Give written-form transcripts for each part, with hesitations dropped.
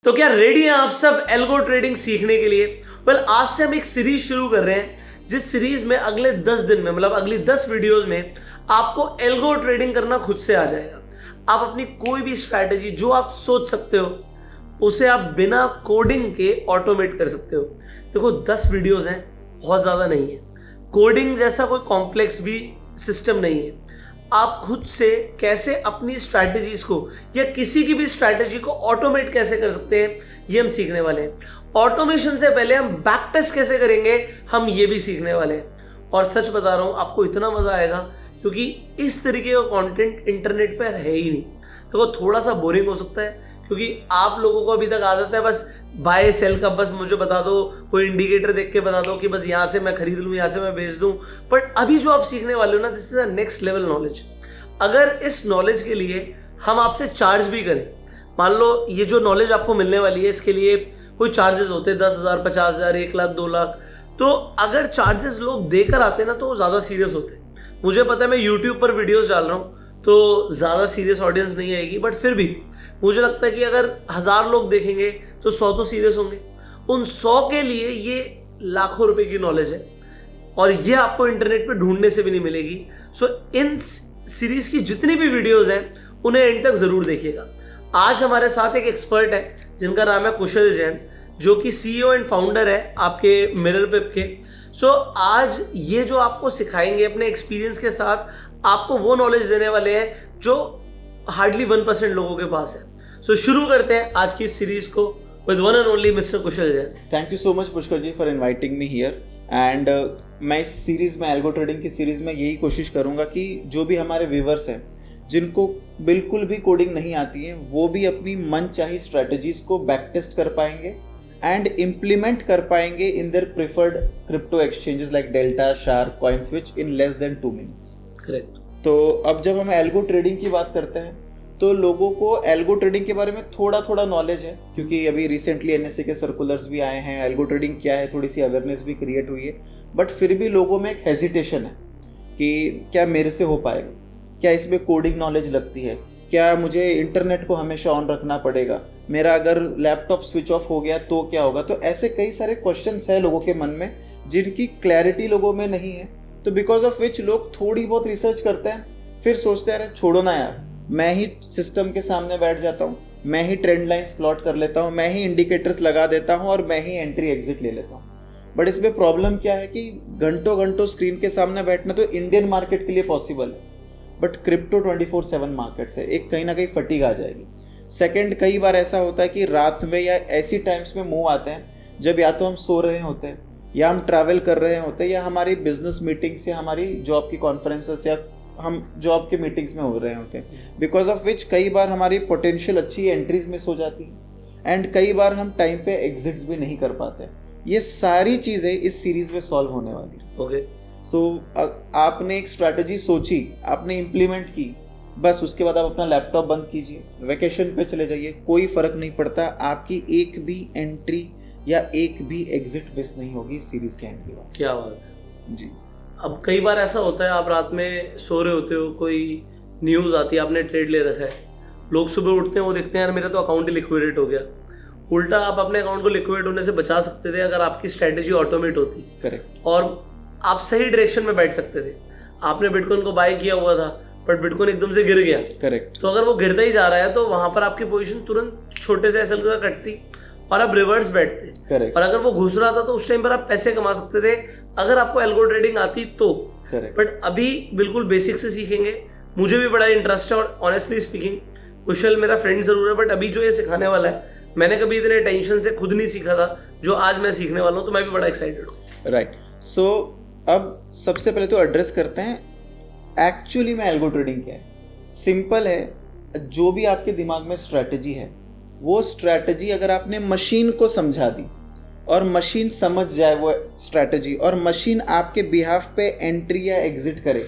तो क्या रेडी हैं आप सब एल्गो ट्रेडिंग सीखने के लिए? आज से हम एक सीरीज शुरू कर रहे हैं जिस सीरीज में अगले 10 दिन में मतलब अगली 10 वीडियोस में आपको एल्गो ट्रेडिंग करना खुद से आ जाएगा। आप अपनी कोई भी स्ट्रैटेजी जो आप सोच सकते हो उसे आप बिना कोडिंग के ऑटोमेट कर सकते हो। देखो 10 वीडियोस हैं, बहुत ज़्यादा नहीं है। कोडिंग जैसा कोई कॉम्प्लेक्स भी सिस्टम नहीं है। आप खुद से कैसे अपनी स्ट्रैटेजीज को या किसी की भी स्ट्रैटेजी को ऑटोमेट कैसे कर सकते हैं ये हम सीखने वाले हैं। ऑटोमेशन से पहले हम बैक टेस्ट कैसे करेंगे हम ये भी सीखने वाले हैं। और सच बता रहा हूँ आपको इतना मजा आएगा क्योंकि इस तरीके का कंटेंट इंटरनेट पर है ही नहीं। देखो थोड़ा सा बोरिंग हो सकता है क्योंकि आप लोगों को अभी तक आदत है बस बाय सेल का, बस मुझे बता दो, कोई इंडिकेटर देख के बता दो कि बस यहाँ से मैं खरीद लूँ, यहाँ से मैं बेच दूँ। बट अभी जो आप सीखने वाले हो ना, this is a next level knowledge. अगर इस नॉलेज के लिए हम आपसे चार्ज भी करें, मान लो ये जो नॉलेज आपको मिलने वाली है इसके लिए कोई चार्जेस होते हैं 10,000, 50,000, 1 लाख, 2 लाख, तो अगर चार्जेस लोग देकर आते ना तो वो ज़्यादा सीरियस होते हैं। मुझे पता है मैं यूट्यूब पर वीडियोस डाल रहा हूँ तो ज़्यादा सीरियस ऑडियंस नहीं आएगी, बट फिर भी मुझे लगता है कि अगर 1000 लोग देखेंगे तो 100 तो सीरियस होंगे। उन 100 के लिए ये लाखों रुपए की नॉलेज है और ये आपको इंटरनेट पे ढूंढने से भी नहीं मिलेगी। सो इन सीरीज की जितनी भी वीडियोस हैं उन्हें एंड तक जरूर देखिएगा। आज हमारे साथ एक एक्सपर्ट है जिनका नाम है कुशल जैन, जो कि सीईओ एंड फाउंडर है आपके मिररपिप के। सो आज ये जो आपको सिखाएंगे अपने एक्सपीरियंस के साथ आपको वो नॉलेज देने वाले हैं जो हार्डली 1% लोगों के पास है। सो शुरू करते हैं आज की इस सीरीज को with one and only mister Kushal Jain. Thank you so much Pushkar ji for inviting me here. And मैं इस सीरीज़ में एल्गो ट्रेडिंग की सीरीज़ में यही कोशिश करूंगा कि जो भी हमारे व्यूवर्स हैं जिनको बिल्कुल भी कोडिंग नहीं आती है वो भी अपनी मनचाही स्ट्रेटजीज को बैक टेस्ट कर पाएंगे एंड इम्प्लीमेंट कर पाएंगे in their preferred crypto exchanges like delta, shark, CoinSwitch in less than 2 minutes. Correct. तो अब जब हम एल्गो ट्रेडिंग की बात करते हैं तो लोगों को एल्गो ट्रेडिंग के बारे में थोड़ा नॉलेज है क्योंकि अभी रिसेंटली एनएसए के सर्कुलर्स भी आए हैं, एल्गो ट्रेडिंग क्या है थोड़ी सी अवेयरनेस भी क्रिएट हुई है। बट फिर भी लोगों में एक हेजिटेशन है कि क्या मेरे से हो पाएगा, क्या इसमें कोडिंग नॉलेज लगती है, क्या मुझे इंटरनेट को हमेशा ऑन रखना पड़ेगा, मेरा अगर लैपटॉप स्विच ऑफ हो गया तो क्या होगा। तो ऐसे कई सारे क्वेश्चंस है लोगों के मन में जिनकी क्लैरिटी लोगों में नहीं है। तो बिकॉज ऑफ विच लोग थोड़ी बहुत रिसर्च करते हैं, फिर सोचते हैं अरे छोड़ो ना यार, मैं ही सिस्टम के सामने बैठ जाता हूँ, मैं ही ट्रेंड लाइंस प्लॉट कर लेता हूँ, मैं ही इंडिकेटर्स लगा देता हूँ और मैं ही एंट्री एग्जिट ले लेता हूँ। बट इसमें प्रॉब्लम क्या है कि घंटों स्क्रीन के सामने बैठना तो इंडियन मार्केट के लिए पॉसिबल है, बट क्रिप्टो 24/7 मार्केट्स है, एक कहीं ना कहीं फटीग आ जाएगी। सेकंड, कई बार ऐसा होता है कि रात में या ऐसी टाइम्स में मूव आते हैं जब या तो हम सो रहे होते हैं या हम ट्रैवल कर रहे होते हैं या हमारी बिजनेस मीटिंग्स या हमारी जॉब की कॉन्फ्रेंसेस या हम जॉब के मीटिंग्स में हो रहे होते हैं, बिकॉज ऑफ विच कई बार हमारी पोटेंशियल अच्छी एंट्रीज मिस हो जाती हैं एंड कई बार हम टाइम पे एग्जिट्स भी नहीं कर पाते। ये सारी चीज़ें इस सीरीज में सॉल्व होने वाली। ओके। सो आपने एक स्ट्रैटेजी सोची, आपने इम्प्लीमेंट की, बस उसके बाद आप अपना लैपटॉप बंद कीजिए, वेकेशन पे चले जाइए, कोई फर्क नहीं पड़ता, आपकी एक भी एंट्री या एक भी एग्जिट मिस नहीं होगी इस सीरीज के एंड के बाद। क्या बात है जी। अब कई बार ऐसा होता है आप रात में सो रहे होते हो, कोई न्यूज़ आती है, आपने ट्रेड ले रखा है, लोग सुबह उठते हैं वो देखते हैं यार मेरा तो अकाउंट ही लिक्विडेट हो गया। उल्टा आप अपने अकाउंट को लिक्विडेट होने से बचा सकते थे अगर आपकी स्ट्रेटेजी ऑटोमेट होती। करेक्ट। और आप सही डायरेक्शन में बैठ सकते थे। आपने बिटकॉइन को बाय किया हुआ था बट बिटकॉइन एकदम से गिर गया। करेक्ट। तो अगर वो गिरता ही जा रहा है तो वहां पर आपकी पोजीशन तुरंत छोटे से एसएल का कटती और आप रिवर्स बैठते। करेक्ट। और अगर वो घुस रहा था तो उस टाइम पर आप पैसे कमा सकते थे अगर आपको एल्गो ट्रेडिंग आती तो। करेक्ट। बट अभी बिल्कुल बेसिक से सीखेंगे। मुझे भी बड़ा इंटरेस्ट है और ऑनेस्टली स्पीकिंग कुशल मेरा फ्रेंड जरूर है, बट अभी जो ये सिखाने वाला है मैंने कभी इतने टेंशन से खुद नहीं सीखा था जो आज मैं सीखने वाला हूँ, तो मैं भी बड़ा एक्साइटेड हूँ। राइट। सो अब सबसे पहले तो एड्रेस करते हैं एक्चुअली में एल्गो ट्रेडिंग क्या है। सिंपल है, जो भी आपके दिमाग में स्ट्रैटेजी है वो स्ट्रैटेजी अगर आपने मशीन को समझा दी और मशीन समझ जाए वो स्ट्रैटेजी और मशीन आपके बिहाफ पे एंट्री या एग्जिट करे,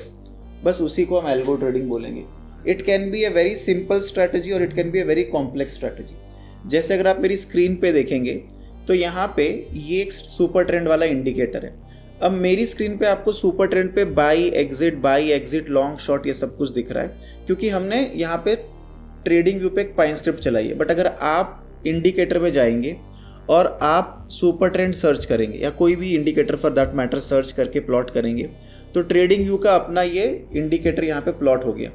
बस उसी को हम एल्गो ट्रेडिंग बोलेंगे। It can be a very simple strategy और it can be a very complex strategy. जैसे अगर आप मेरी स्क्रीन पे देखेंगे तो यहाँ पे ये एक सुपर ट्रेंड वाला इंडिकेटर है। अब मेरी स्क्रीन पे आपको सुपर ट्रेंड पे बाई एग्जिट, लॉन्ग शॉर्ट ये सब कुछ दिख रहा है क्योंकि हमने यहाँ पे ट्रेडिंग व्यू पे एक पाइन स्क्रिप्ट चलाई है। बट अगर आप इंडिकेटर में जाएंगे और आप सुपर ट्रेंड सर्च करेंगे या कोई भी indicator for that matter search करके प्लॉट करेंगे, तो ट्रेडिंग व्यू का अपना ये इंडिकेटर यहाँ पे प्लॉट हो गया।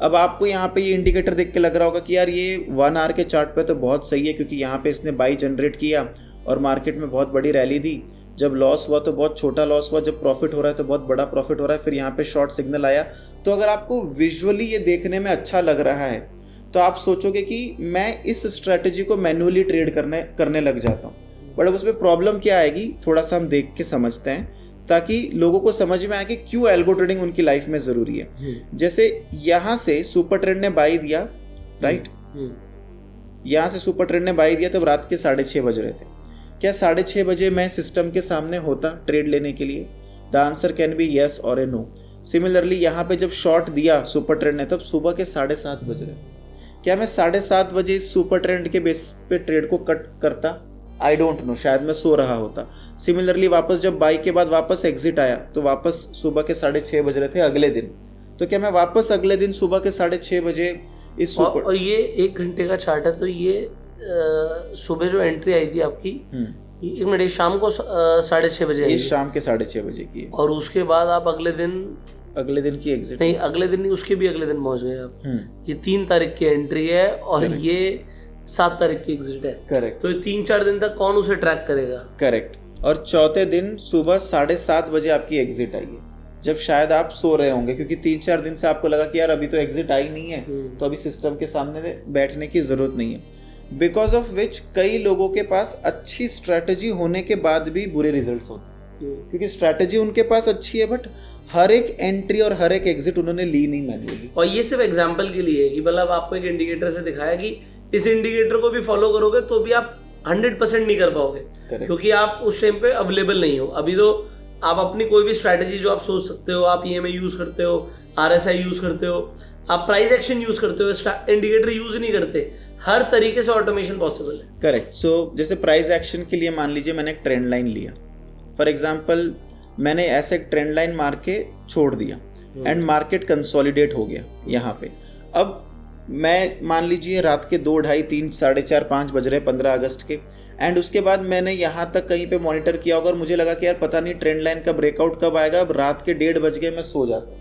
अब आपको यहाँ पे ये इंडिकेटर देख के लग रहा होगा कि यार ये 1 आवर के चार्ट पे तो बहुत सही है, क्योंकि यहाँ पे इसने बाई जनरेट किया और मार्केट में बहुत बड़ी रैली दी, जब लॉस हुआ तो बहुत छोटा लॉस हुआ, जब प्रॉफिट हो रहा है तो बहुत बड़ा प्रॉफिट हो रहा है, फिर यहाँ पे शॉर्ट सिग्नल आया। तो अगर आपको विजुअली ये देखने में अच्छा लग रहा है तो आप सोचोगे कि मैं इस स्ट्रैटेजी को मैन्युअली ट्रेड करने लग जाता हूँ। बट अब उसमें प्रॉब्लम क्या आएगी, थोड़ा सा हम देख के समझते हैं ताकि लोगों को समझ में आए कि क्यों एल्गो ट्रेडिंग उनकी लाइफ में ज़रूरी है। जैसे यहाँ से सुपर ट्रेंड ने बाई दिया, राइट, यहाँ से सुपर ट्रेंड ने बाई दिया तब रात के 6:30 बज रहे थे। क्या 6:30 बजे मैं सिस्टम के सामने होता ट्रेड लेने के लिए? The answer can be yes और ए नो। सिमिलरली यहाँ पे जब शॉर्ट दिया सुपर ट्रेंड ने तब सुबह के 7:30 बज रहे। क्या मैं 7:30 बजे इस सुपर ट्रेंड के बेस पे ट्रेड को कट करता? आई डोंट नो, शायद मैं सो रहा होता। सिमिलरली वापस जब बाई के बाद वापस एग्जिट आया तो वापस सुबह के 6:30 बज रहे थे अगले दिन। तो क्या मैं वापस अगले दिन सुबह के 6:30 बजे इस सुपर और ये 1 घंटे का चार्ट है, तो ये सुबह जो एंट्री आई थी आपकी, एक मिनट, ये शाम को 6:30 बजे आई, ये शाम के 6:30 बजे की है। और उसके बाद आप अगले दिन की एग्जिट नहीं, अगले दिन नहीं, उसके भी अगले दिन पहुंच गए आप। ये 3 तारीख की एंट्री है और ये 7 तारीख की एग्जिट है। करेक्ट। तो 3-4 दिन तक कौन उसे ट्रैक करेगा? करेक्ट। और चौथे दिन सुबह 7:30 बजे आपकी एग्जिट आई है, जब शायद आप सो रहे होंगे, क्योंकि 3-4 दिन से आपको लगा कि यार अभी तो एग्जिट आई नहीं है, तो अभी सिस्टम के सामने बैठने की जरूरत नहीं है। बिकॉज ऑफ विच कई लोगों के पास अच्छी स्ट्रैटेजी होने के बाद भी बुरे रिजल्ट्स होते हैं, क्योंकि स्ट्रैटेजी उनके पास अच्छी है बट हर एक एंट्री और हर एक एग्जिट उन्होंने ली नहीं मैन्युअली। और ये सिर्फ एग्जांपल के लिए है कि मतलब आपको एक इंडिकेटर से दिखाया कि इस इंडिकेटर को भी फॉलो करोगे तो भी आप 100% नहीं कर पाओगे, क्योंकि आप उस टाइम पे अवेलेबल नहीं हो। अभी तो आप अपनी कोई भी स्ट्रैटेजी जो आप सोच सकते हो, आप EMA यूज करते हो, RSI यूज करते हो, आप प्राइस एक्शन यूज करते हो, इंडिकेटर यूज नहीं करते। हर तरीके से ऑटोमेशन पॉसिबल है। करेक्ट। सो जैसे प्राइस एक्शन के लिए मान लीजिए मैंने एक ट्रेंड लाइन लिया, फॉर एग्जांपल मैंने ऐसे एक ट्रेंड लाइन मार के छोड़ दिया एंड मार्केट कंसोलिडेट हो गया यहाँ पे। अब मैं मान लीजिए रात के 2, 2:30, 3, 4:30, 5 बज रहे 15 अगस्त के, एंड उसके बाद मैंने यहाँ तक कहीं पे मॉनिटर किया होगा और मुझे लगा कि यार पता नहीं ट्रेंड लाइन का ब्रेकआउट कब आएगा। अब रात के 1:30 बज गए, मैं सो जाता।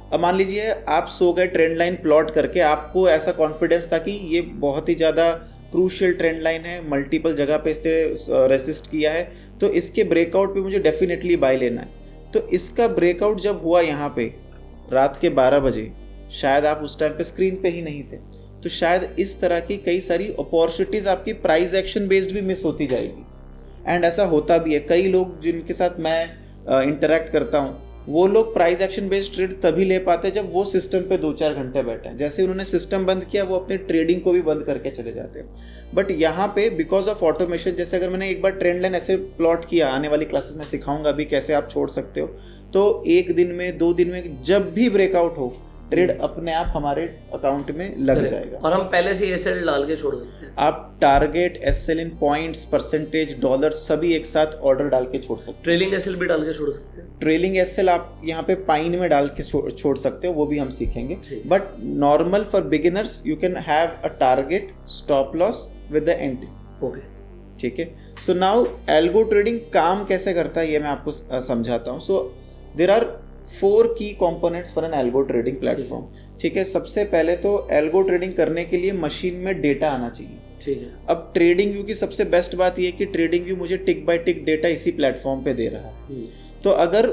अब मान लीजिए आप सो गए ट्रेंड लाइन प्लॉट करके, आपको ऐसा कॉन्फिडेंस था कि ये बहुत ही ज़्यादा क्रूशियल ट्रेंड लाइन है, मल्टीपल जगह पे इसने रेसिस्ट किया है, तो इसके ब्रेकआउट पे मुझे डेफिनेटली बाय लेना है। तो इसका ब्रेकआउट जब हुआ यहाँ पे रात के 12 बजे, शायद आप उस टाइम पे स्क्रीन पे ही नहीं थे, तो शायद इस तरह की कई सारी अपॉर्चुनिटीज आपकी प्राइस एक्शन बेस्ड भी मिस होती जाएगी। एंड ऐसा होता भी है। कई लोग जिनके साथ मैं इंटरेक्ट करता हूँ, वो लोग प्राइस एक्शन बेस्ड ट्रेड तभी ले पाते हैं जब वो सिस्टम पे 2-4 घंटे बैठे हैं। जैसे उन्होंने सिस्टम बंद किया, वो अपनी ट्रेडिंग को भी बंद करके चले जाते हैं। बट यहाँ पे बिकॉज ऑफ ऑटोमेशन, जैसे अगर मैंने एक बार ट्रेंड लाइन ऐसे प्लॉट किया, आने वाली क्लासेस में सिखाऊंगा अभी कैसे आप छोड़ सकते हो, तो 1 दिन में 2 दिन में जब भी ब्रेकआउट हो, ट्रेड अपने आप हमारे अकाउंट में लग जाएगा। और हम पहले से एसएल डाल के छोड़ सकते हैं। आप टारगेट, एसएल इन पॉइंट्स, परसेंटेज, डॉलर सभी एक साथ ऑर्डर डाल के छोड़ सकते हैं। ट्रेलिंग एसएल भी डाल के छोड़ सकते हैं। ट्रेलिंग एसएल आप यहाँ पे पाइन में डाल के छोड़ सकते हो, वो भी हम सीखेंगे। But normal for beginners you can have a target, stop loss with the entry. Okay, ठीक है। सो नाउ एल्गो ट्रेडिंग काम कैसे करता है ये मैं आपको समझाता हूँ। सो देयर आर 4 की components for an algo trading platform. ठीक है। सबसे पहले तो एल्गो ट्रेडिंग करने के लिए मशीन में डेटा आना चाहिए। ठीक है। अब ट्रेडिंग व्यू की सबसे बेस्ट बात यह है कि ट्रेडिंग व्यू मुझे टिक बाय टिक डेटा इसी प्लेटफॉर्म पे दे रहा है। तो अगर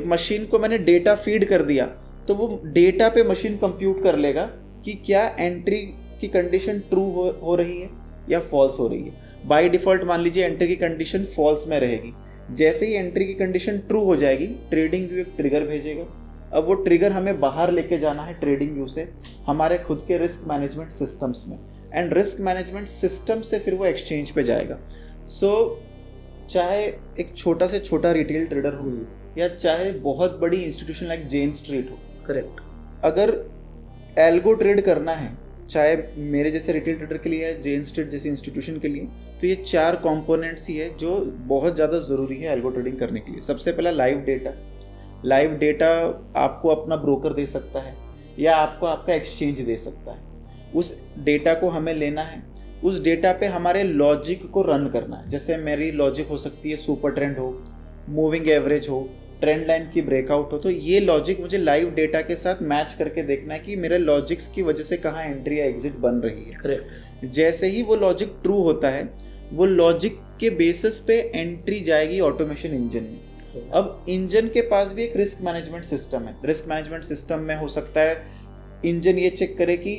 मशीन को मैंने डेटा फीड कर दिया तो वो डेटा पे मशीन कंप्यूट कर लेगा कि क्या एंट्री की कंडीशन ट्रू हो रही है या फॉल्स हो रही है। बाय डिफॉल्ट मान लीजिए एंट्री की कंडीशन फॉल्स में रहेगी। जैसे ही एंट्री की कंडीशन ट्रू हो जाएगी, ट्रेडिंग व्यू एक ट्रिगर भेजेगा। अब वो ट्रिगर हमें बाहर लेके जाना है ट्रेडिंग व्यू से हमारे खुद के रिस्क मैनेजमेंट सिस्टम्स में, एंड रिस्क मैनेजमेंट सिस्टम से फिर वो एक्सचेंज पे जाएगा। सो चाहे एक छोटा से छोटा रिटेल ट्रेडर हो या चाहे बहुत बड़ी इंस्टीट्यूशन लाइक जेन स्ट्रीट हो, करेक्ट, अगर एल्गो ट्रेड करना है, चाहे मेरे जैसे रिटेल ट्रेडर के लिए या जेन स्ट्रीट जैसी इंस्टीट्यूशन के लिए, तो ये 4 कंपोनेंट्स ही है जो बहुत ज़्यादा ज़रूरी है एल्गो ट्रेडिंग करने के लिए। सबसे पहला लाइव डेटा। लाइव डेटा आपको अपना ब्रोकर दे सकता है या आपको आपका एक्सचेंज दे सकता है। उस डेटा को हमें लेना है, उस डेटा पे हमारे लॉजिक को रन करना है। जैसे मेरी लॉजिक हो सकती है सुपर ट्रेंड हो, मूविंग एवरेज हो, ट्रेंड लाइन की ब्रेकआउट हो, तो ये लॉजिक मुझे लाइव डेटा के साथ मैच करके देखना है कि मेरे लॉजिक्स की वजह से कहाँ एंट्री या एग्जिट बन रही है। करेक्ट। जैसे ही वो लॉजिक ट्रू होता है, वो लॉजिक के बेसिस पे एंट्री जाएगी ऑटोमेशन इंजन में। अब इंजन के पास भी एक रिस्क मैनेजमेंट सिस्टम है। रिस्क मैनेजमेंट सिस्टम में हो सकता है इंजन ये चेक करे कि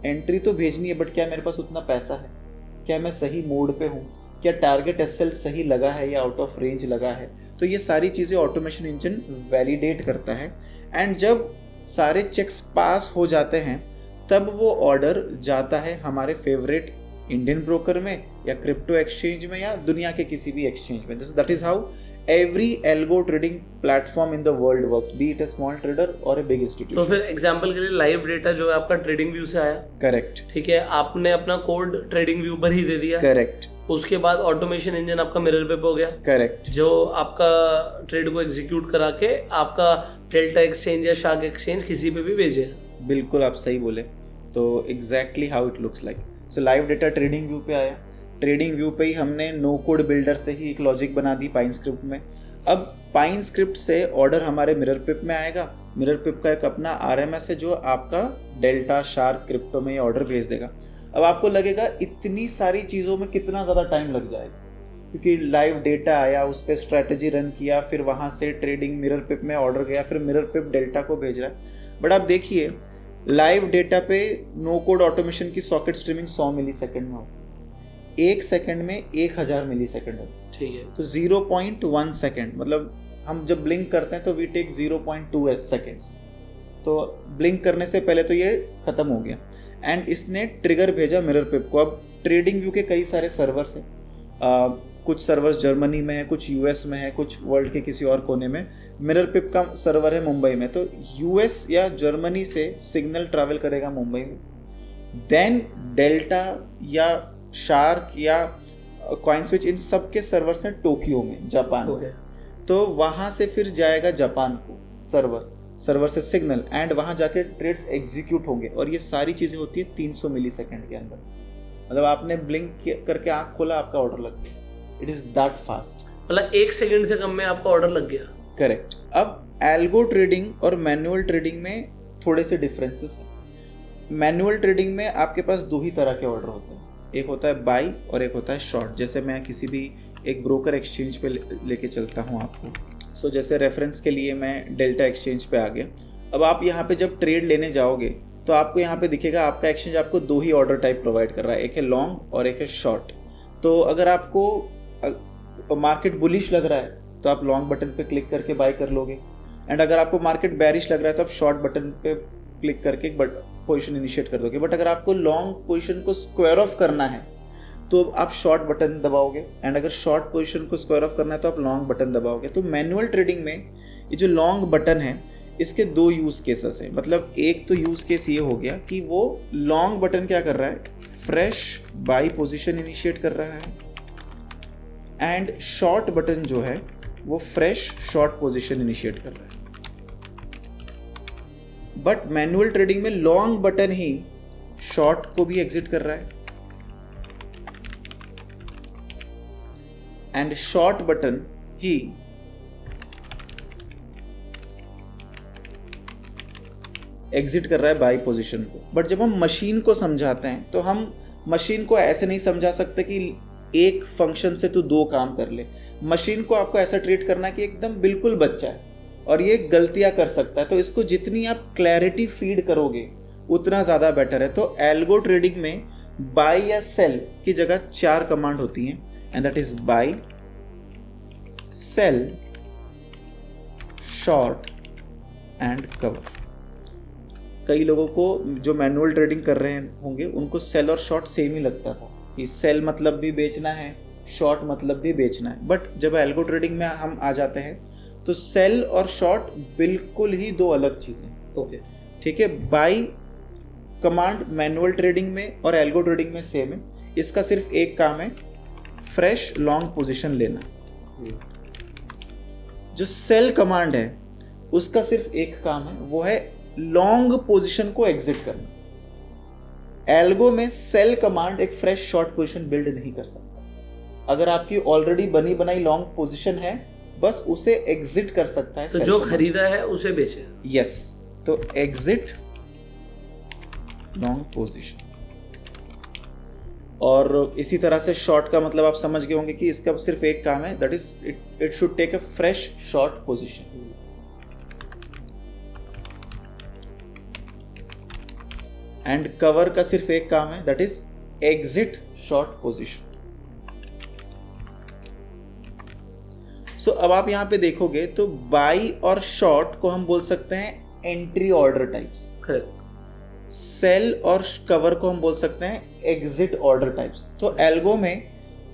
एंट्री तो भेजनी है, बट क्या मेरे पास उतना पैसा है, क्या मैं सही मोड पे हूँ, क्या टारगेट एसएल सही लगा है या आउट ऑफ रेंज लगा है। तो ये सारी चीज़ें ऑटोमेशन इंजन वैलिडेट करता है। एंड जब सारे चेक्स पास हो जाते हैं, तब वो ऑर्डर जाता है हमारे फेवरेट इंडियन ब्रोकर में या क्रिप्टो एक्सचेंज में या दुनिया के किसी भी एक्सचेंज में। That is how every algo trading platform in the world works, be it a small trader or a big institution. तो फिर एग्जांपल के लिए लाइव डेटा जो है आपका ट्रेडिंग व्यू से आया, करेक्ट, ठीक है, आपने अपना कोड ट्रेडिंग व्यू पर ही दे दिया, करेक्ट, उसके बाद ऑटोमेशन इंजन आपका मिरर पे हो गया, करेक्ट, जो आपका ट्रेड को एग्जीक्यूट करा के आपका डेल्टा एक्सचेंज या शार्क एक्सचेंज किसी पे भी भेजेगा। बिल्कुल आप सही बोले। तो exactly how it looks like. So live data trading view पे आया, ट्रेडिंग व्यू पे ही हमने नो कोड बिल्डर से ही एक लॉजिक बना दी पाइन स्क्रिप्ट में। अब पाइन स्क्रिप्ट से ऑर्डर हमारे मिरर पिप में आएगा। मिरर पिप का एक अपना आरएमएस है जो आपका डेल्टा, शार्क, क्रिप्टो में ये ऑर्डर भेज देगा। अब आपको लगेगा इतनी सारी चीज़ों में कितना ज़्यादा टाइम लग जाएगा, क्योंकि लाइव डेटा आया, उस पर स्ट्रैटेजी रन किया, फिर वहाँ से ट्रेडिंग मिरर पिप में ऑर्डर गया, फिर मिरर पिप डेल्टा को भेज रहा है। बट आप देखिए लाइव डेटा पे नो कोड ऑटोमेशन की सॉकेट स्ट्रीमिंग 100 मिली सेकेंड में होती है, 1 सेकंड में 1000 मिली सेकंड होती है। ठीक है, तो 0.1 सेकंड, मतलब हम जब ब्लिंक करते हैं तो वी टेक 0.2 सेकेंड्स। तो ब्लिंक करने से पहले तो ये खत्म हो गया। एंड इसने ट्रिगर भेजा मिरर पिप को। अब ट्रेडिंग व्यू के कई सारे सर्वर्स हैं, कुछ सर्वर्स जर्मनी में है, कुछ यूएस में है, कुछ वर्ल्ड के किसी और कोने में। मिरर पिप का सर्वर है मुंबई में, तो यूएस या जर्मनी से सिग्नल ट्रैवल करेगा मुंबई में, देन डेल्टा या शार्क या कॉइन स्विच, इन सब के सर्वर्स हैं टोक्यो में, जापान में। तो वहाँ से फिर जाएगा जापान को सर्वर से सिग्नल, एंड वहाँ जाके ट्रेड्स एग्जीक्यूट होंगे। और ये सारी चीज़ें होती है 300 मिली सेकेंड के अंदर। मतलब आपने ब्लिंक करके आँख खोला, आपका ऑर्डर लग गया। It is that fast. मतलब 1 सेकंड से कम में आपका ऑर्डर लग गया। करेक्ट। अब एल्गो ट्रेडिंग और मैनुअल ट्रेडिंग में थोड़े से डिफरेंसेस हैं। मैनुअल ट्रेडिंग में आपके पास 2 ही तरह के ऑर्डर होते हैं, एक होता है बाई और एक होता है शॉर्ट। जैसे मैं किसी भी एक ब्रोकर एक्सचेंज पे लेके चलता हूँ आपको। सो जैसे रेफरेंस के लिए मैं डेल्टा एक्सचेंज पे आ गया। अब आप यहाँ पे जब ट्रेड लेने जाओगे तो आपको यहाँ पे दिखेगा आपका एक्सचेंज आपको 2 ही ऑर्डर टाइप प्रोवाइड कर रहा है, एक है लॉन्ग और एक है शॉर्ट। तो अगर आपको मार्केट बुलिश लग रहा है तो आप लॉन्ग बटन पे क्लिक करके बाय कर लोगे, एंड अगर आपको मार्केट बैरिश लग रहा है तो आप शॉर्ट बटन पे क्लिक करके एक पोजीशन इनिशिएट कर दोगे। बट अगर आपको लॉन्ग पोजीशन को स्क्वायर ऑफ करना है तो आप शॉर्ट बटन दबाओगे, एंड अगर शॉर्ट पोजीशन को स्क्वायर ऑफ करना है तो आप लॉन्ग बटन दबाओगे। तो मैनुअल ट्रेडिंग में ये जो लॉन्ग बटन है, इसके 2 यूज केसेस हैं। मतलब एक तो यूज केस ये हो गया कि वो लॉन्ग बटन क्या कर रहा है, फ्रेश बाई पोजीशन इनिशिएट कर रहा है, एंड शॉर्ट बटन जो है वो फ्रेश शॉर्ट पोजीशन इनिशिएट कर रहा है। बट मैनुअल ट्रेडिंग में लॉन्ग बटन ही शॉर्ट को भी एग्जिट कर रहा है, and short button he exit कर रहा है बाई पोजीशन को। बट जब हम मशीन को समझाते हैं तो हम मशीन को ऐसे नहीं समझा सकते कि एक फंक्शन से तू 2 काम कर ले। मशीन को आपको ऐसा ट्रीट करना कि एकदम बिल्कुल बच्चा है और ये गलतियां कर सकता है। तो इसको जितनी आप क्लैरिटी फीड करोगे उतना ज़्यादा बेटर है। तो एल्गो ट्रेडिंग में बाय या सेल की जगह 4 कमांड होती हैं, and that is buy, sell, short and cover. कई लोगों को जो मैनुअल ट्रेडिंग कर रहे होंगे उनको सेल और शॉर्ट सेम ही लगता था कि सेल मतलब भी बेचना है, शॉर्ट मतलब भी बेचना है। बट जब एल्गो ट्रेडिंग में हम आ जाते हैं तो सेल और शॉर्ट बिल्कुल ही 2 अलग चीज़ें। ओके, ठीक है। बाई कमांड मैनुअल ट्रेडिंग में और एल्गो ट्रेडिंग में सेम है। इसका सिर्फ एक काम है, फ्रेश लॉन्ग पोजीशन लेना। जो सेल कमांड है उसका सिर्फ एक काम है, वो है लॉन्ग पोजीशन को एग्जिट करना। एल्गो में सेल कमांड एक फ्रेश शॉर्ट पोजीशन बिल्ड नहीं कर सकता। अगर आपकी ऑलरेडी बनी बनाई लॉन्ग पोजीशन है, बस उसे एग्जिट कर सकता है। तो जो खरीदा है उसे बेचे। यस, तो एग्जिट लॉन्ग पोजीशन। और इसी तरह से शॉर्ट का मतलब आप समझ गए होंगे कि इसका सिर्फ एक काम है, that is it should take a fresh short position. And cover का सिर्फ एक काम है, that is exit short position. So अब आप यहां पे देखोगे तो बाई और शॉर्ट को हम बोल सकते हैं एंट्री ऑर्डर टाइप्स। सेल और कवर को हम बोल सकते हैं एग्जिट ऑर्डर टाइप्स। तो एल्गो में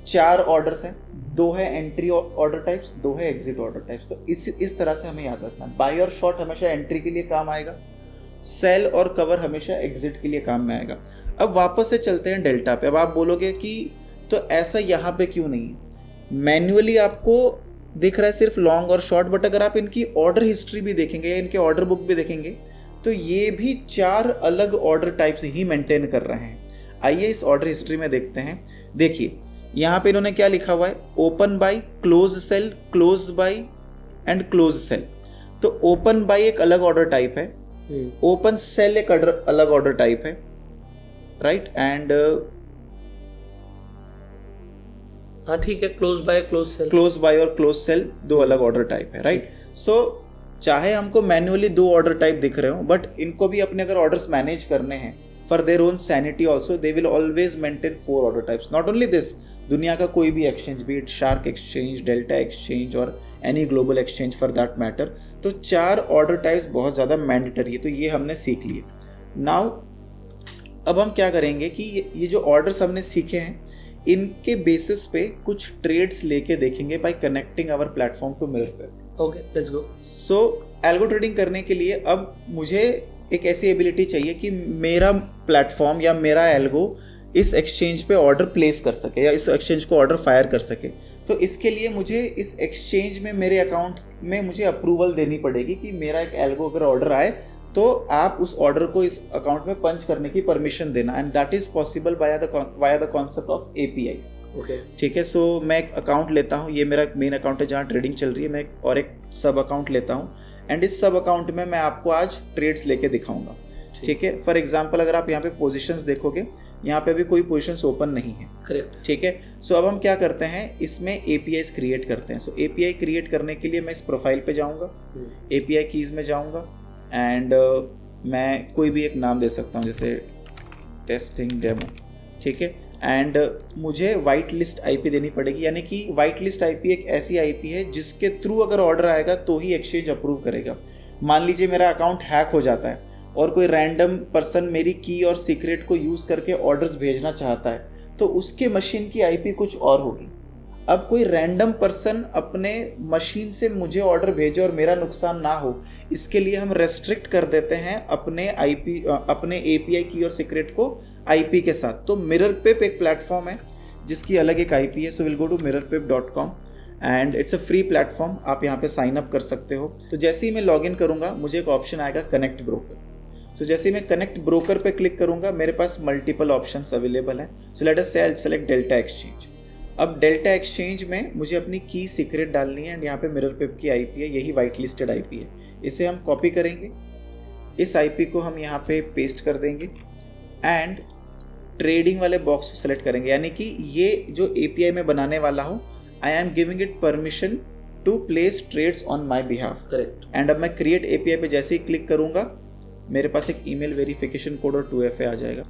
4 ऑर्डर्स हैं, 2 है एंट्री ऑर्डर टाइप्स, 2 है एग्जिट ऑर्डर टाइप्स। तो इस तरह से हमें याद रखना है। बाई और शॉर्ट हमेशा एंट्री के लिए काम आएगा, सेल और कवर हमेशा एग्जिट के लिए काम में आएगा। अब वापस से चलते हैं डेल्टा पे। अब आप बोलोगे कि तो ऐसा यहाँ पे क्यों नहीं है? मैन्युअली आपको दिख रहा है सिर्फ लॉन्ग और शॉर्ट, बट अगर आप इनकी ऑर्डर हिस्ट्री भी देखेंगे या इनके ऑर्डर बुक भी देखेंगे तो ये भी 4 अलग ऑर्डर टाइप्स ही मेंटेन कर रहे हैं। आइए इस ऑर्डर हिस्ट्री में देखते हैं। देखिए यहाँ पे इन्होंने क्या लिखा हुआ है, open buy, close sell, close buy and close sell. तो ओपन बाई एक अलग ऑर्डर टाइप है, ओपन सेल एक अलग ऑर्डर टाइप है, राइट। एंड हाँ ठीक है, close buy close sell, close buy और क्लोज सेल 2 अलग ऑर्डर टाइप है, राइट। सो चाहे हमको मैन्युअली 2 ऑर्डर टाइप दिख रहे हो, बट इनको भी अपने अगर ऑर्डर्स मैनेज करने हैं for their own sanity also, they will always maintain 4 order types. Not only this, दुनिया का कोई भी exchange, be it shark exchange, delta exchange और any global exchange for that matter, तो 4 ऑर्डर टाइप्स बहुत ज़्यादा मैंडेटरी है। तो ये हमने सीख लिए। नाउ अब हम क्या करेंगे कि ये जो ऑर्डर्स हमने सीखे हैं इनके बेसिस पे कुछ ट्रेड्स लेके देखेंगे by connecting our platform to mirror पे। Okay, let's go. So algo trading करने के लिए अब मुझे एक ऐसी एबिलिटी चाहिए कि मेरा प्लेटफॉर्म या मेरा एल्गो इस एक्सचेंज पे ऑर्डर प्लेस कर सके या इस एक्सचेंज को ऑर्डर फायर कर सके। तो इसके लिए मुझे इस एक्सचेंज में मेरे अकाउंट में मुझे अप्रूवल देनी पड़ेगी कि मेरा एक एल्गो अगर ऑर्डर आए तो आप उस ऑर्डर को इस अकाउंट में पंच करने की परमिशन देना, and that is possible via the concept of APIs. Okay, ठीक है। सो मैं एक अकाउंट लेता हूँ, ये मेरा मेन अकाउंट है जहाँ ट्रेडिंग चल रही है। मैं और एक सब अकाउंट लेता हूँ एंड इस सब अकाउंट में मैं आपको आज ट्रेड्स लेके दिखाऊंगा। ठीक है। फॉर एग्जाम्पल अगर आप यहाँ पे पोजिशंस देखोगे, यहाँ पे अभी कोई पोजिशंस ओपन नहीं है। करेक्ट। ठीक है। सो अब हम क्या करते हैं, इसमें एपीआईज क्रिएट करते हैं। सो एपीआई क्रिएट करने के लिए मैं इस प्रोफाइल पे जाऊँगा, एपीआई कीज में जाऊँगा एंड मैं कोई भी एक नाम दे सकता हूँ जैसे टेस्टिंग डेमो। ठीक है। एंड मुझे वाइट लिस्ट आईपी देनी पड़ेगी, यानी कि वाइट लिस्ट आईपी एक ऐसी आईपी है जिसके थ्रू अगर ऑर्डर आएगा तो ही एक्सचेंज अप्रूव करेगा। मान लीजिए मेरा अकाउंट हैक हो जाता है और कोई रैंडम पर्सन मेरी की और सीक्रेट को यूज़ करके ऑर्डर्स भेजना चाहता है, तो उसके मशीन की आईपी कुछ और होगी। अब कोई रैंडम पर्सन अपने मशीन से मुझे ऑर्डर भेजे और मेरा नुकसान ना हो, इसके लिए हम रेस्ट्रिक्ट कर देते हैं अपने एपीआई की और सीक्रेट को आईपी के साथ। तो मिररपिप एक प्लेटफॉर्म है जिसकी अलग एक आईपी है। So will go to mirrorpip.com and it's a free platform, आप यहाँ पे साइन अप कर सकते हो। तो जैसे ही मैं लॉग इन करूँगा मुझे एक ऑप्शन आएगा कनेक्ट ब्रोकर। सो जैसे ही मैं कनेक्ट ब्रोकर पे क्लिक करूँगा मेरे पास मल्टीपल ऑप्शंस अवेलेबल हैं। सो लेट अस से आई सेलेक्ट डेल्टा एक्सचेंज। अब डेल्टा एक्सचेंज में मुझे अपनी की सीक्रेट डालनी है एंड यहाँ पे मिररपिप की आईपी है, यही वाइट लिस्टेड आईपी है। इसे हम कॉपी करेंगे, इस आईपी को हम यहाँ पे पेस्ट कर देंगे एंड ट्रेडिंग वाले बॉक्स को सेलेक्ट करेंगे, यानी कि ये जो एपीआई में बनाने वाला हूँ I am giving it permission to place trades on my behalf. Correct. And अब मैं क्रिएट एपीआई पे जैसे ही क्लिक करूँगा मेरे पास एक ईमेल वेरिफिकेशन कोड और 2FA आ जाएगा।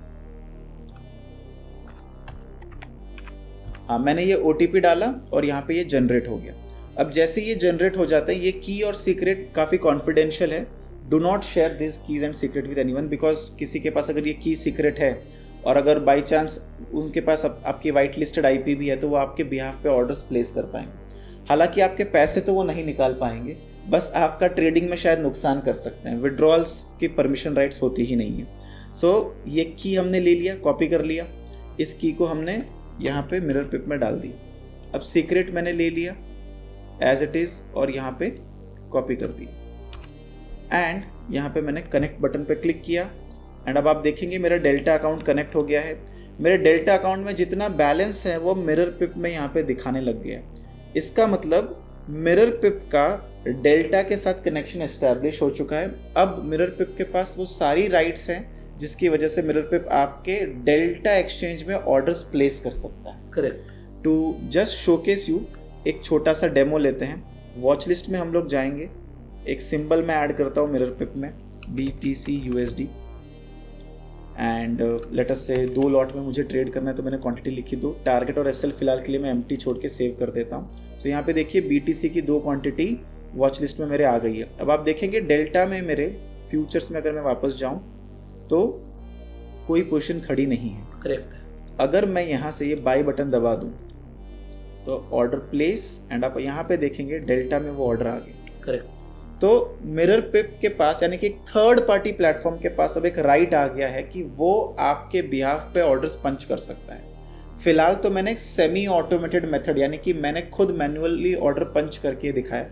हाँ, मैंने ये OTP डाला और यहाँ पे ये जनरेट हो गया। अब जैसे ये जनरेट हो जाता है, ये की और सीक्रेट काफ़ी कॉन्फिडेंशियल है। Do not share this keys and secret with anyone, because किसी के पास अगर ये की सीक्रेट है और अगर बाई चांस उनके पास आपकी वाइट लिस्टेड आईपी भी है तो वो आपके बिहाफ पे ऑर्डर्स प्लेस कर पाएंगे। हालांकि आपके पैसे तो वो नहीं निकाल पाएंगे, बस आपका ट्रेडिंग में शायद नुकसान कर सकते हैं। विड्रॉल्स की परमिशन राइट्स होती ही नहीं है। सो ये की हमने ले लिया, कॉपी कर लिया, इस की को हमने यहाँ पे मिररपिप में डाल दी। अब सीक्रेट मैंने ले लिया एज इट इज़ और यहाँ पे कॉपी कर दी एंड यहाँ पे मैंने कनेक्ट बटन पे क्लिक किया एंड अब आप देखेंगे मेरा डेल्टा अकाउंट कनेक्ट हो गया है। मेरे डेल्टा अकाउंट में जितना बैलेंस है वो मिरर पिप में यहाँ पे दिखाने लग गया है। इसका मतलब मिरर पिप का डेल्टा के साथ कनेक्शन एस्टैब्लिश हो चुका है। अब मिरर पिप के पास वो सारी राइट्स हैं जिसकी वजह से मिरर पिप आपके डेल्टा एक्सचेंज में ऑर्डर्स प्लेस कर सकता है। Correct. To just showcase you एक छोटा सा डेमो लेते हैं। वॉच लिस्ट में हम लोग जाएंगे, एक सिंबल मैं ऐड करता हूँ मिरर पिप में BTC USD and let us से 2 लॉट में मुझे ट्रेड करना है तो मैंने क्वांटिटी लिखी 2। टारगेट और SL फिलहाल के लिए मैं एम्प्टी छोड़ के सेव कर देता हूँ। तो यहाँ पे देखिए BTC की 2 क्वांटिटी वॉच लिस्ट में मेरे आ गई है। अब आप देखेंगे डेल्टा में मेरे फ्यूचर्स में अगर मैं वापस जाऊँ तो कोई पोजीशन खड़ी नहीं है। करेक्ट। अगर मैं यहाँ से ये बाई बटन दबा दूँ तो ऑर्डर प्लेस एंड आप यहाँ पे देखेंगे डेल्टा में वो ऑर्डर आ गए। करेक्ट। तो मिरर पिप के पास यानी कि एक थर्ड पार्टी प्लेटफॉर्म के पास अब एक राइट आ गया है कि वो आपके बिहाफ पे ऑर्डर्स पंच कर सकता है। फिलहाल तो मैंने एक सेमी ऑटोमेटेड मेथड यानी कि मैंने खुद मैन्युअली ऑर्डर पंच करके दिखाया,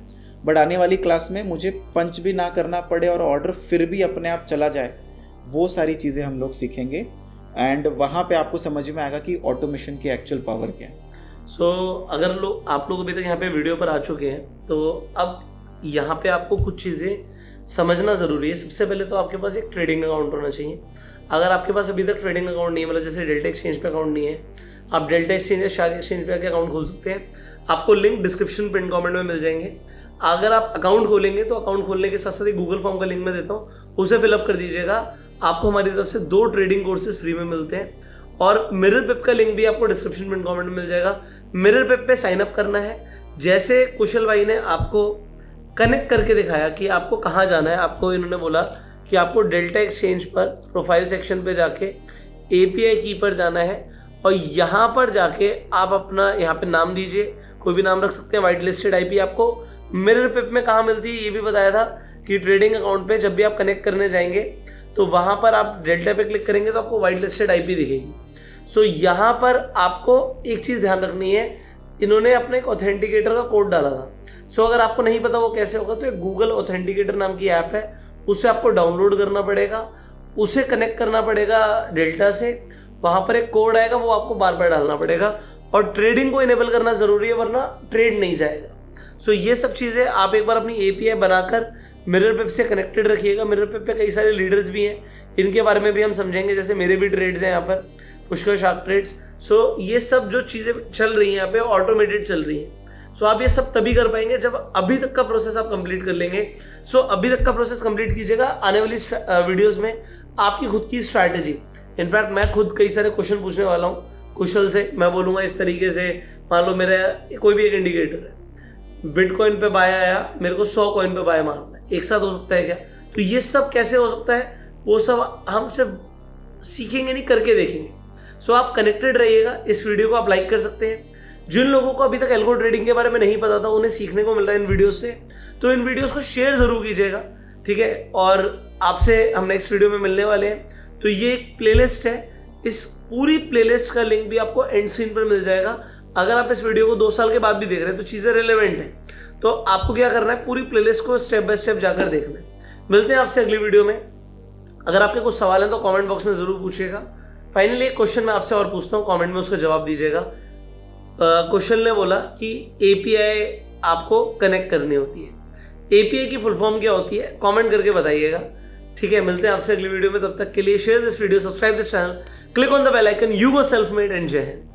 बट आने वाली क्लास में मुझे पंच भी ना करना पड़े और ऑर्डर फिर भी अपने आप चला जाए, वो सारी चीज़ें हम लोग सीखेंगे एंड वहाँ पे आपको समझ में आएगा कि ऑटोमेशन की एक्चुअल पावर क्या है। अगर आप लोग अभी तक यहाँ पे वीडियो पर आ चुके हैं तो अब यहाँ पे आपको कुछ चीज़ें समझना ज़रूरी है। सबसे पहले तो आपके पास एक ट्रेडिंग अकाउंट होना चाहिए। अगर आपके पास अभी तक ट्रेडिंग अकाउंट नहीं है, मतलब जैसे डेल्टा एक्सचेंज पे अकाउंट नहीं है, आप डेल्टा एक्सचेंज या शार्क एक्सचेंज पे आके अकाउंट खोल सकते हैं। आपको लिंक डिस्क्रिप्शन पिन कमेंट में मिल जाएंगे। अगर आप अकाउंट खोलेंगे तो अकाउंट खोलने के साथ साथ एक गूगल फॉर्म का लिंक मैं देता हूँ, उसे फिलअप कर दीजिएगा। आपको हमारी तरफ से 2 ट्रेडिंग कोर्सेज फ्री में मिलते हैं और मिरर पिप का लिंक भी आपको डिस्क्रिप्शन पिन कमेंट में मिल जाएगा। मिरर पिप पे साइन अप करना है। जैसे कुशल भाई ने आपको कनेक्ट करके दिखाया कि आपको कहाँ जाना है, आपको इन्होंने बोला कि आपको डेल्टा एक्सचेंज पर प्रोफाइल सेक्शन पे जाके API की पर जाना है और यहाँ पर जाके आप अपना यहाँ पे नाम दीजिए, कोई भी नाम रख सकते हैं। वाइट लिस्टेड IP आपको मिरर पिप में कहाँ मिलती है ये भी बताया था कि ट्रेडिंग अकाउंट पे जब भी आप कनेक्ट करने जाएंगे तो वहाँ पर आप डेल्टा पे क्लिक करेंगे तो आपको वाइट लिस्टेड IP दिखेगी। सो यहाँ पर आपको एक चीज़ ध्यान रखनी है, इन्होंने अपने एक ऑथेंटिकेटर का कोड डाला था। सो अगर आपको नहीं पता वो कैसे होगा तो एक गूगल ऑथेंटिकेटर नाम की ऐप है, उसे आपको डाउनलोड करना पड़ेगा, उसे कनेक्ट करना पड़ेगा डेल्टा से। वहाँ पर एक कोड आएगा, वो आपको बार बार डालना पड़ेगा और ट्रेडिंग को इनेबल करना ज़रूरी है वरना ट्रेड नहीं जाएगा। सो ये सब चीज़ें आप एक बार अपनी API बनाकर मिरर पिप से कनेक्टेड रखिएगा। मिरर पिप पे कई सारे लीडर्स भी हैं, इनके बारे में भी हम समझेंगे। जैसे मेरे भी ट्रेड्स हैं यहाँ पर, पुष्कर शार्क ट्रेड्स। सो ये सब जो चीज़ें चल रही हैं यहाँ पे ऑटोमेटेड चल रही हैं। सो आप ये सब तभी कर पाएंगे जब अभी तक का प्रोसेस आप कंप्लीट कर लेंगे। सो अभी तक का प्रोसेस कंप्लीट कीजिएगा। आने वाली वीडियोस में आपकी खुद की स्ट्रैटेजी, इनफैक्ट मैं खुद कई सारे क्वेश्चन पूछने वाला हूँ कुशल से। मैं बोलूँगा इस तरीके से, मान लो मेरा कोई भी एक इंडिकेटर है, बिटकॉइन पे बाय आया, मेरे को 100 कॉइन पे बाय मारना है, एक साथ हो सकता है क्या? तो ये सब कैसे हो सकता है वो सब हम सिर्फ सीखेंगे नहीं, करके देखेंगे। सो आप कनेक्टेड रहिएगा। इस वीडियो को आप लाइक कर सकते हैं। जिन लोगों को अभी तक एल्गो ट्रेडिंग के बारे में नहीं पता था, उन्हें सीखने को मिल रहा है इन वीडियोस से, तो इन वीडियोस को शेयर जरूर कीजिएगा, ठीक है। और आपसे हम नेक्स्ट वीडियो में मिलने वाले हैं। तो ये एक प्लेलिस्ट है, इस पूरी प्लेलिस्ट का लिंक भी आपको एंड स्क्रीन पर मिल जाएगा। अगर आप इस वीडियो को 2 साल के बाद भी देख रहे हैं तो चीज़ें रिलेवेंट हैं, तो आपको क्या करना है, पूरी प्लेलिस्ट को स्टेप बाय स्टेप जाकर देखना है। मिलते हैं आपसे अगली वीडियो में। अगर आपके कुछ सवाल हैं तो कमेंट बॉक्स में ज़रूर पूछिएगा। फाइनली एक क्वेश्चन मैं आपसे और पूछता हूँ, कमेंट में उसका जवाब दीजिएगा। क्वेश्चन ने बोला कि API आपको कनेक्ट करनी होती है, API की फुल फॉर्म क्या होती है, कमेंट करके बताइएगा, ठीक है। मिलते हैं आपसे अगली वीडियो में, तब तक के लिए share this video, subscribe this channel, click on the bell icon. You go self made and Jai Hind.